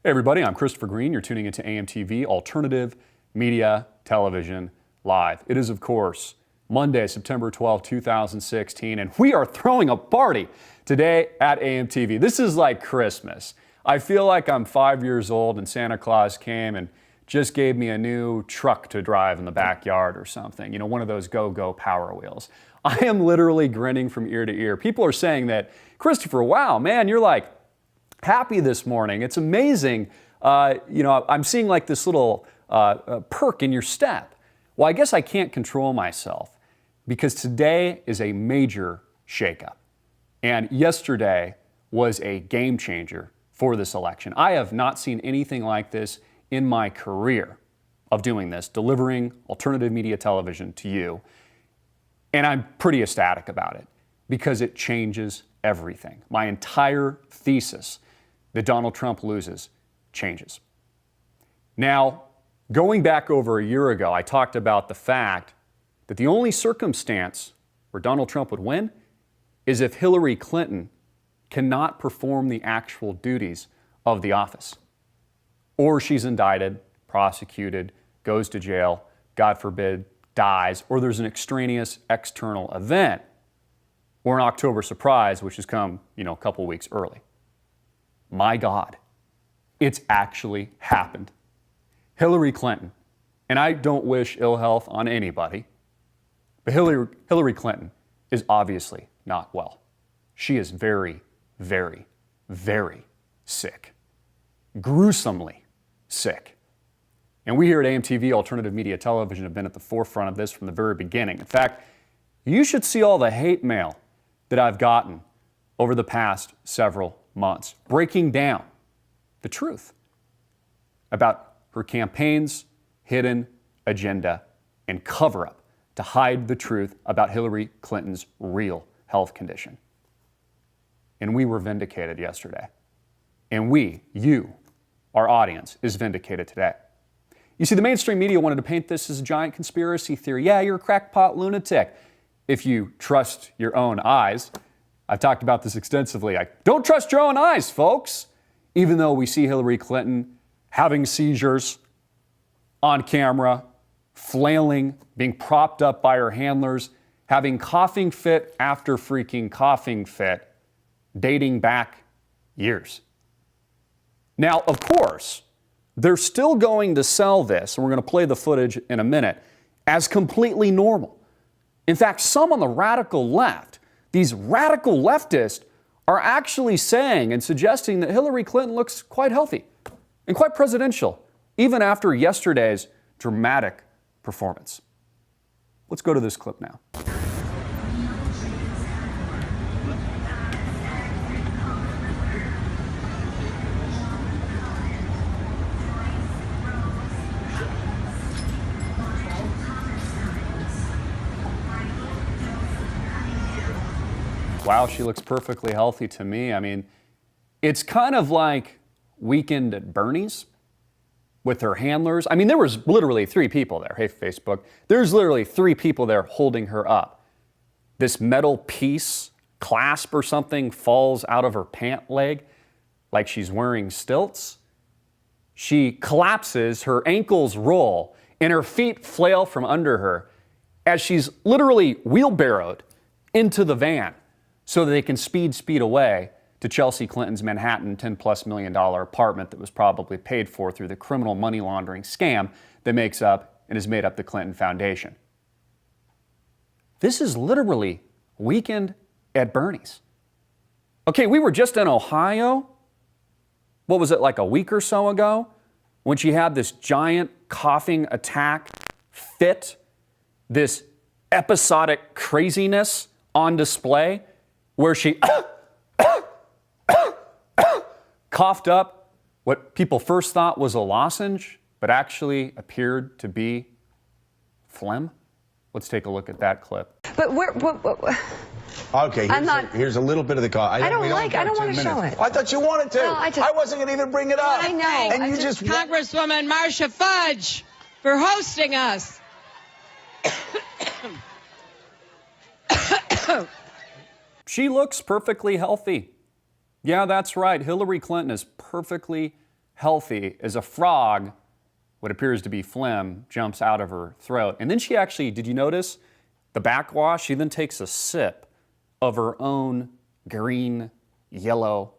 Hey everybody, I'm Christopher Green. You're tuning into AMTV, Alternative Media Television Live. It is, of course, Monday, September 12, 2016, and we are throwing a party today at AMTV. This is like Christmas. I feel like I'm 5 years old and Santa Claus came and just gave me a new truck to drive in the backyard or something. You know, one of those go-go Power Wheels. I am literally grinning from ear to ear. People are saying that, Christopher, wow, man, you're like happy this morning. It's amazing. I'm seeing like this little perk in your step. Well, I guess I can't control myself because today is a major shakeup. And yesterday was a game changer for this election. I have not seen anything like this in my career of doing this, delivering alternative media television to you. And I'm pretty ecstatic about it because it changes everything. My entire thesis that Donald Trump loses changes. Now, going back over a year ago, I talked about the fact that the only circumstance where Donald Trump would win is if Hillary Clinton cannot perform the actual duties of the office. Or she's indicted, prosecuted, goes to jail, God forbid, dies, or there's an extraneous external event, or an October surprise, which has come, a couple weeks early. My God, it's actually happened. Hillary Clinton, and I don't wish ill health on anybody, but Hillary Clinton is obviously not well. She is very, very, very sick. Gruesomely sick. And we here at AMTV Alternative Media Television have been at the forefront of this from the very beginning. In fact, you should see all the hate mail that I've gotten over the past several months, breaking down the truth about her campaign's hidden agenda and cover-up to hide the truth about Hillary Clinton's real health condition. And we were vindicated yesterday. And you, our audience, is vindicated today. You see, the mainstream media wanted to paint this as a giant conspiracy theory. Yeah, you're a crackpot lunatic. If you trust your own eyes, I've talked about this extensively. Don't trust your own eyes, folks. Even though we see Hillary Clinton having seizures on camera, flailing, being propped up by her handlers, having coughing fit after freaking coughing fit, dating back years. Now, of course, they're still going to sell this, and we're going to play the footage in a minute, as completely normal. In fact, some on the radical left, these radical leftists, are actually saying and suggesting that Hillary Clinton looks quite healthy and quite presidential, even after yesterday's dramatic performance. Let's go to this clip now. Wow, she looks perfectly healthy to me. I mean, it's kind of like Weekend at Bernie's with her handlers. I mean, there was literally 3 people there. Hey, Facebook. There's literally 3 people there holding her up. This metal piece, clasp or something, falls out of her pant leg like she's wearing stilts. She collapses, her ankles roll, and her feet flail from under her as she's literally wheelbarrowed into the van so that they can speed away to Chelsea Clinton's Manhattan $10+ million apartment that was probably paid for through the criminal money laundering scam that makes up and has made up the Clinton Foundation. This is literally Weekend at Bernie's. Okay, we were just in Ohio. What was it, like a week or so ago, when she had this giant coughing attack fit, this episodic craziness on display, where she coughed up what people first thought was a lozenge, but actually appeared to be phlegm. Let's take a look at that clip. But Okay, here's a little bit of the cough. I don't want to show it. I thought you wanted to. No, I wasn't going to even bring it up. I know. And you just Congresswoman Marcia Fudge for hosting us. She looks perfectly healthy. Yeah, that's right. Hillary Clinton is perfectly healthy as a frog, what appears to be phlegm, jumps out of her throat. And then she actually, did you notice the backwash? She then takes a sip of her own green, yellow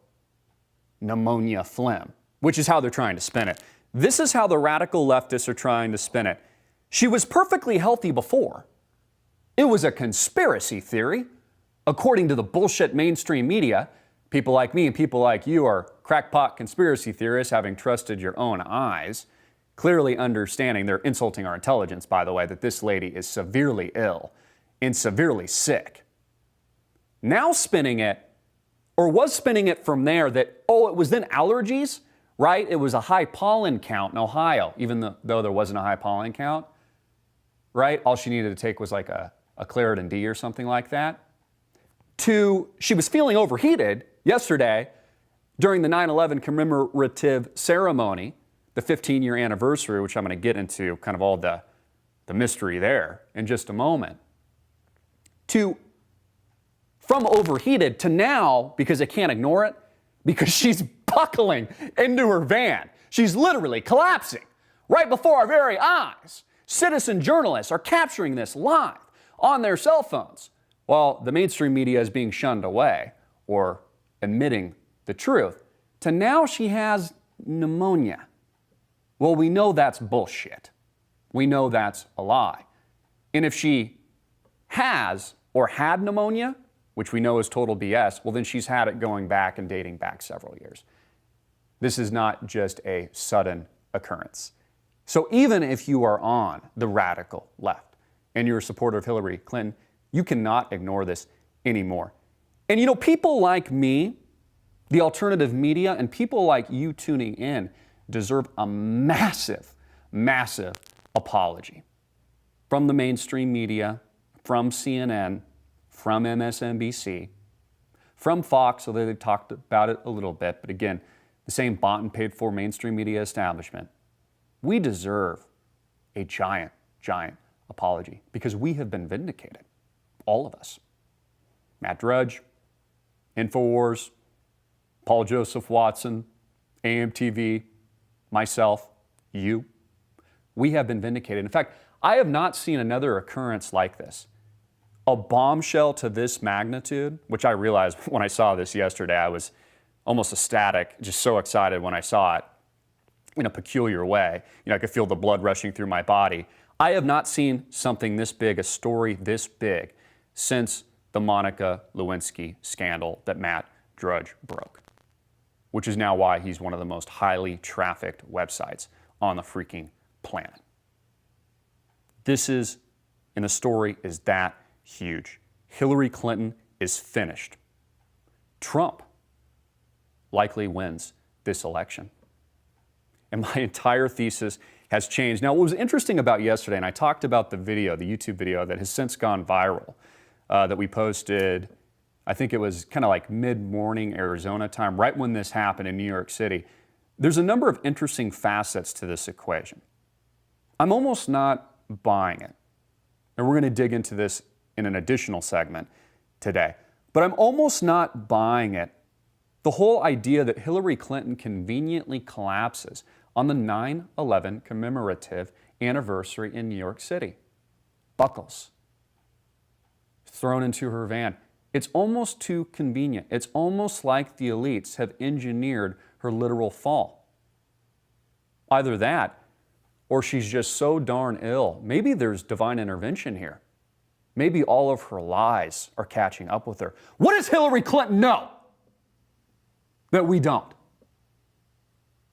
pneumonia phlegm, which is how they're trying to spin it. This is how the radical leftists are trying to spin it. She was perfectly healthy before. It was a conspiracy theory. According to the bullshit mainstream media, people like me and people like you are crackpot conspiracy theorists, having trusted your own eyes, clearly understanding, they're insulting our intelligence, by the way, that this lady is severely ill and severely sick. Now spinning it, or was spinning it from there, that, oh, it was then allergies, right? It was a high pollen count in Ohio, even though there wasn't a high pollen count, right? All she needed to take was like a Claritin D or something like that. She was feeling overheated yesterday during the 9/11 commemorative ceremony, the 15-year anniversary, which I'm going to get into kind of all the mystery there in just a moment. From overheated to now, because I can't ignore it, because she's buckling into her van. She's literally collapsing right before our very eyes. Citizen journalists are capturing this live on their cell phones while the mainstream media is being shunned away or admitting the truth. To now she has pneumonia. Well, we know that's bullshit. We know that's a lie. And if she has or had pneumonia, which we know is total BS, well, then she's had it going back and dating back several years. This is not just a sudden occurrence. So even if you are on the radical left and you're a supporter of Hillary Clinton, you cannot ignore this anymore. And you know, people like me, the alternative media, and people like you tuning in deserve a massive, massive apology from the mainstream media, from CNN, from MSNBC, from Fox, although they've talked about it a little bit, but again, the same bought and paid for mainstream media establishment. We deserve a giant, giant apology because we have been vindicated, all of us. Matt Drudge, InfoWars, Paul Joseph Watson, AMTV, myself, you. We have been vindicated. In fact, I have not seen another occurrence like this. A bombshell to this magnitude, which I realized when I saw this yesterday, I was almost ecstatic, just so excited when I saw it in a peculiar way. You know, I could feel the blood rushing through my body. I have not seen something this big, a story this big, since the Monica Lewinsky scandal that Matt Drudge broke, which is now why he's one of the most highly trafficked websites on the freaking planet. This is, and the story is that huge. Hillary Clinton is finished. Trump likely wins this election. And my entire thesis has changed. Now, what was interesting about yesterday, and I talked about the video, the YouTube video that has since gone viral, that we posted, I think it was kind of like mid-morning Arizona time, right when this happened in New York City. There's a number of interesting facets to this equation. I'm almost not buying it. And we're going to dig into this in an additional segment today. But I'm almost not buying it. The whole idea that Hillary Clinton conveniently collapses on the 9/11 commemorative anniversary in New York City. Buckles. Thrown into her van. It's almost too convenient. It's almost like the elites have engineered her literal fall. Either that, or she's just so darn ill. Maybe there's divine intervention here. Maybe all of her lies are catching up with her. What does Hillary Clinton know that we don't?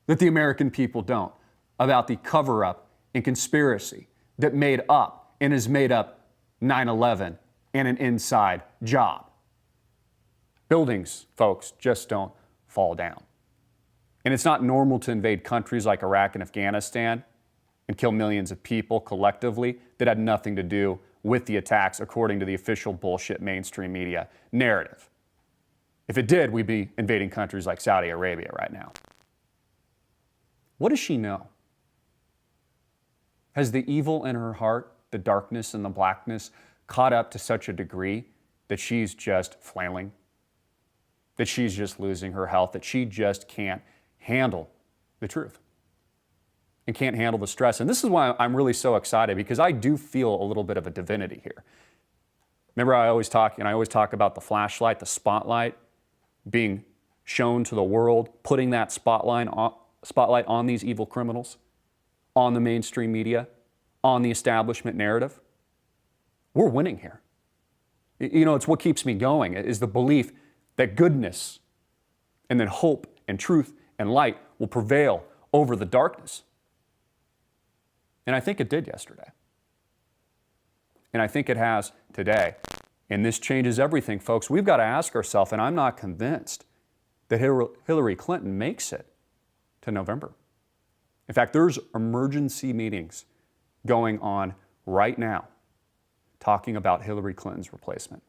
That the American people don't? About the cover-up and conspiracy that made up and has made up 9/11 and an inside job. Buildings, folks, just don't fall down. And it's not normal to invade countries like Iraq and Afghanistan and kill millions of people collectively that had nothing to do with the attacks, according to the official bullshit mainstream media narrative. If it did, we'd be invading countries like Saudi Arabia right now. What does she know? Has the evil in her heart, the darkness and the blackness, caught up to such a degree that she's just flailing? That she's just losing her health? That she just can't handle the truth and can't handle the stress. And this is why I'm really so excited, because I do feel a little bit of a divinity here. Remember, I always talk about the flashlight, the spotlight being shown to the world, putting that spotlight on these evil criminals, on the mainstream media, on the establishment narrative. We're winning here. You know, it's what keeps me going, is the belief that goodness and that hope and truth and light will prevail over the darkness. And I think it did yesterday. And I think it has today. And this changes everything, folks. We've got to ask ourselves, and I'm not convinced that Hillary Clinton makes it to November. In fact, there's emergency meetings going on right now talking about Hillary Clinton's replacement.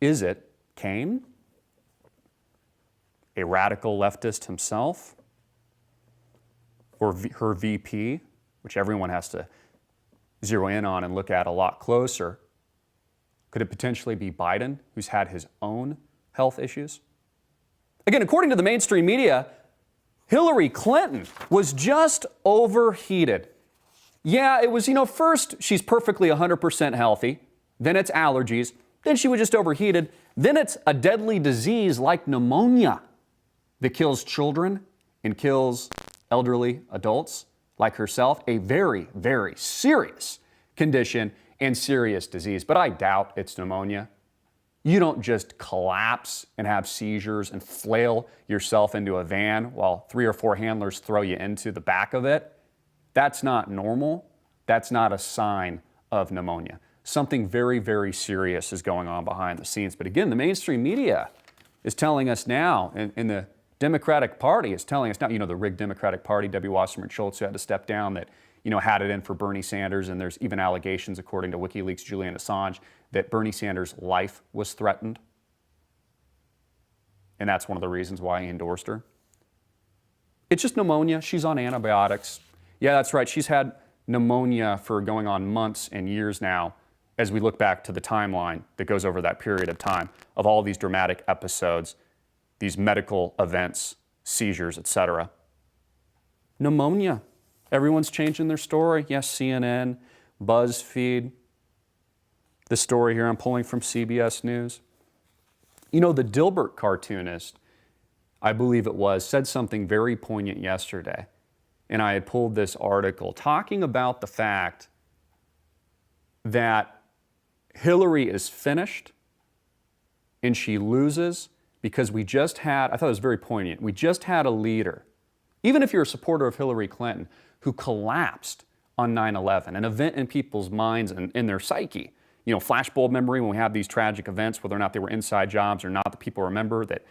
Is it Kaine, a radical leftist himself, or her VP, which everyone has to zero in on and look at a lot closer? Could it potentially be Biden, who's had his own health issues? Again, according to the mainstream media, Hillary Clinton was just overheated. Yeah, it was, first she's perfectly 100% healthy, then it's allergies, then she was just overheated, then it's a deadly disease like pneumonia that kills children and kills elderly adults like herself, a very, very serious condition and serious disease. But I doubt it's pneumonia. You don't just collapse and have seizures and flail yourself into a van while 3 or 4 handlers throw you into the back of it. That's not normal. That's not a sign of pneumonia. Something very, very serious is going on behind the scenes. But again, the mainstream media is telling us now, and the Democratic Party is telling us now, the rigged Democratic Party, W. Wasserman Schultz, who had to step down, that had it in for Bernie Sanders, and there's even allegations, according to WikiLeaks' Julian Assange, that Bernie Sanders' life was threatened. And that's one of the reasons why he endorsed her. It's just pneumonia. She's on antibiotics. Yeah, that's right. She's had pneumonia for going on months and years now, as we look back to the timeline that goes over that period of time of all these dramatic episodes, these medical events, seizures, etc. Pneumonia. Everyone's changing their story. Yes, CNN, BuzzFeed. The story here I'm pulling from CBS News. The Dilbert cartoonist, I believe it was, said something very poignant yesterday. And I had pulled this article talking about the fact that Hillary is finished and she loses because we just had, I thought it was very poignant, we just had a leader, even if you're a supporter of Hillary Clinton, who collapsed on 9/11, an event in people's minds and in their psyche. Flashbulb memory, when we have these tragic events, whether or not they were inside jobs or not, that people remember, that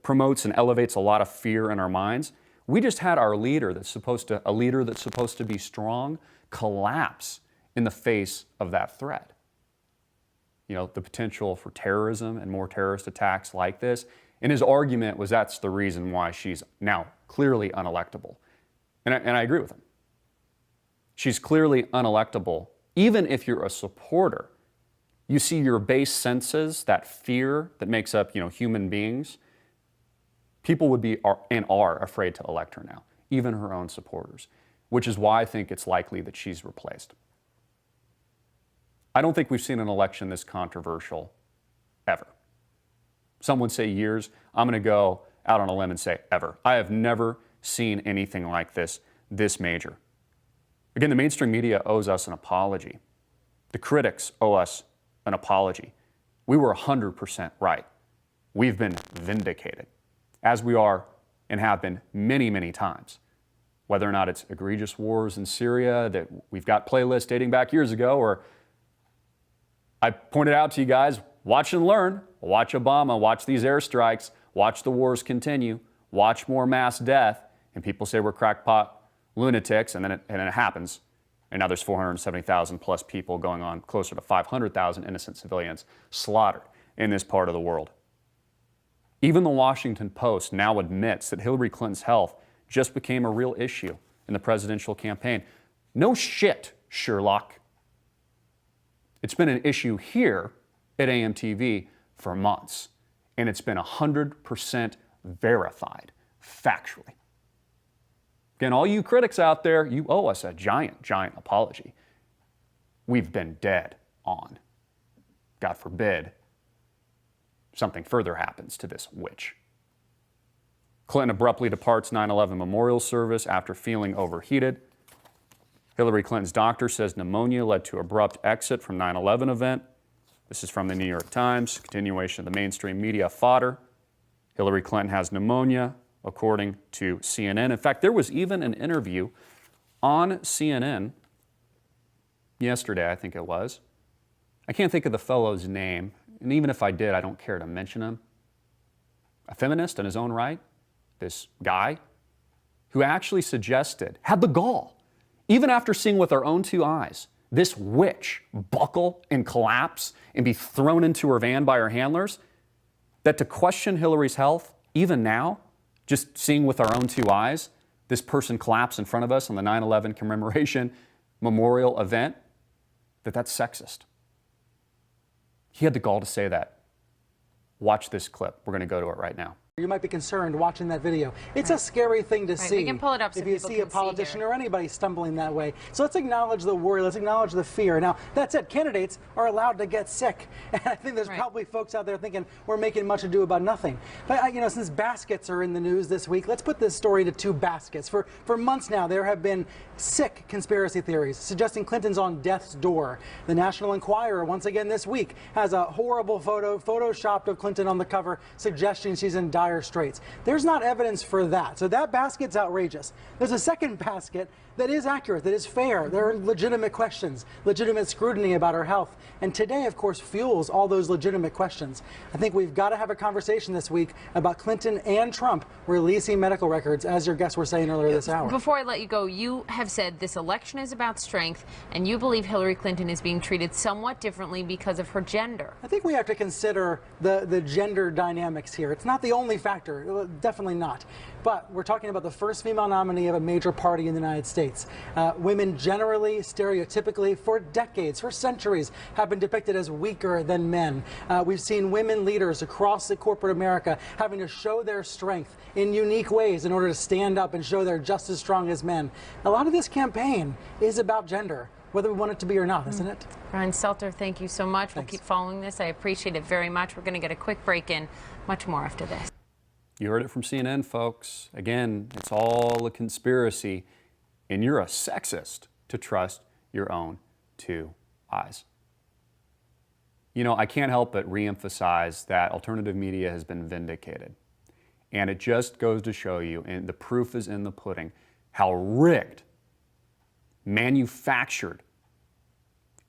promotes and elevates a lot of fear in our minds. We just had our leader that's supposed to be strong collapse in the face of that threat. The potential for terrorism and more terrorist attacks like this. And his argument was that's the reason why she's now clearly unelectable. And I agree with him. She's clearly unelectable. Even if you're a supporter, you see your base senses, that fear that makes up, human beings. People would be and are afraid to elect her now, even her own supporters, which is why I think it's likely that she's replaced. I don't think we've seen an election this controversial ever. Some would say years. I'm going to go out on a limb and say ever. I have never seen anything like this major. Again, the mainstream media owes us an apology. The critics owe us an apology. We were 100% right. We've been vindicated, as we are and have been many, many times. Whether or not it's egregious wars in Syria that we've got playlists dating back years ago, or I pointed out to you guys, watch and learn. Watch Obama, watch these airstrikes, watch the wars continue, watch more mass death, and people say we're crackpot lunatics, and then it happens. And now there's 470,000 plus people going on, closer to 500,000 innocent civilians slaughtered in this part of the world. Even the Washington Post now admits that Hillary Clinton's health just became a real issue in the presidential campaign. No shit, Sherlock. It's been an issue here at AMTV for months, and it's been 100% verified factually. Again, all you critics out there, you owe us a giant, giant apology. We've been dead on. God forbid something further happens to this witch. Clinton abruptly departs 9/11 memorial service after feeling overheated. Hillary Clinton's doctor says pneumonia led to abrupt exit from 9/11 event. This is from the New York Times, continuation of the mainstream media fodder. Hillary Clinton has pneumonia, according to CNN. In fact, there was even an interview on CNN yesterday, I think it was. I can't think of the fellow's name, and even if I did, I don't care to mention him. A feminist in his own right, this guy, who actually suggested, had the gall, even after seeing with our own two eyes, this witch buckle and collapse and be thrown into her van by her handlers, that to question Hillary's health, even now, just seeing with our own two eyes, this person collapse in front of us on the 9/11 commemoration memorial event, that's sexist. He had the gall to say that. Watch this clip. We're going to go to it right now. You might be concerned watching that video. It's a scary thing to see. We can pull it up so if you people see can a politician see or anybody stumbling that way. So let's acknowledge the worry. Let's acknowledge the fear. Now, that's it. Candidates are allowed to get sick. And I think there's probably folks out there thinking we're making much ado about nothing. But, since baskets are in the news this week, let's put this story into two baskets. For months now, there have been sick conspiracy theories suggesting Clinton's on death's door. The National Enquirer, once again this week, has a horrible photo photoshopped of Clinton on the cover suggesting she's in dire straits. There's not evidence for that. So that basket's outrageous. There's a second basket that is accurate, that is fair. There are legitimate questions, legitimate scrutiny about her health. And today, of course, fuels all those legitimate questions. I think we've got to have a conversation this week about Clinton and Trump releasing medical records, as your guests were saying earlier this hour. Before I let you go, you have said this election is about strength, and you believe Hillary Clinton is being treated somewhat differently because of her gender. I think we have to consider the gender dynamics here. It's not the only factor, definitely not. But we're talking about the first female nominee of a major party in the United States. Women generally, stereotypically, for decades, for centuries, have been depicted as weaker than men. We've seen women leaders across the corporate America having to show their strength in unique ways in order to stand up and show they're just as strong as men. A lot of this campaign is about gender, whether we want it to be or not, isn't it? Ryan Stelter, thank you so much. Thanks. We'll keep following this. I appreciate it very much. We're going to get a quick break in. Much more after this. You heard it from CNN, folks. Again, it's all a conspiracy, and you're a sexist to trust your own two eyes. I can't help but reemphasize that alternative media has been vindicated. And it just goes to show you, and the proof is in the pudding, how rigged, manufactured,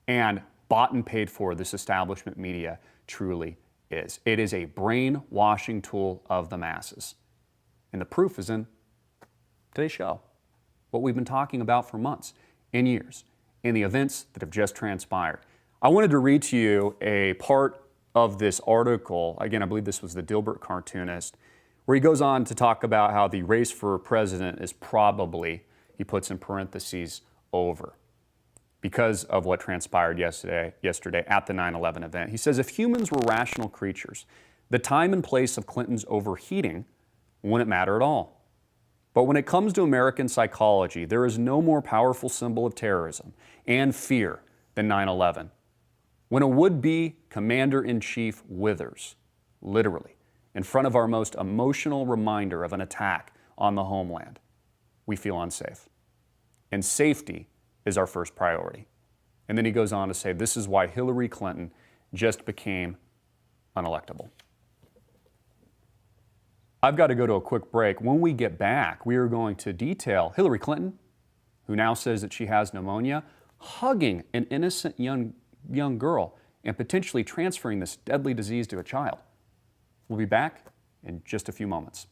and bought and paid for this establishment media truly is. It is a brainwashing tool of the masses. And the proof is in today's show. What we've been talking about for months and years, and the events that have just transpired. I wanted to read to you a part of this article. Again, I believe this was the Dilbert cartoonist, where he goes on to talk about how the race for president is probably, he puts in parentheses, over, because of what transpired yesterday at the 9/11 event. He says, if humans were rational creatures, the time and place of Clinton's overheating wouldn't matter at all. But when it comes to American psychology, there is no more powerful symbol of terrorism and fear than 9/11. When a would-be commander-in-chief withers, literally, in front of our most emotional reminder of an attack on the homeland, we feel unsafe. And safety is our first priority. And then he goes on to say, this is why Hillary Clinton just became unelectable. I've got to go to a quick break. When we get back, we are going to detail Hillary Clinton, who now says that she has pneumonia, hugging an innocent young girl and potentially transferring this deadly disease to a child. We'll be back in just a few moments.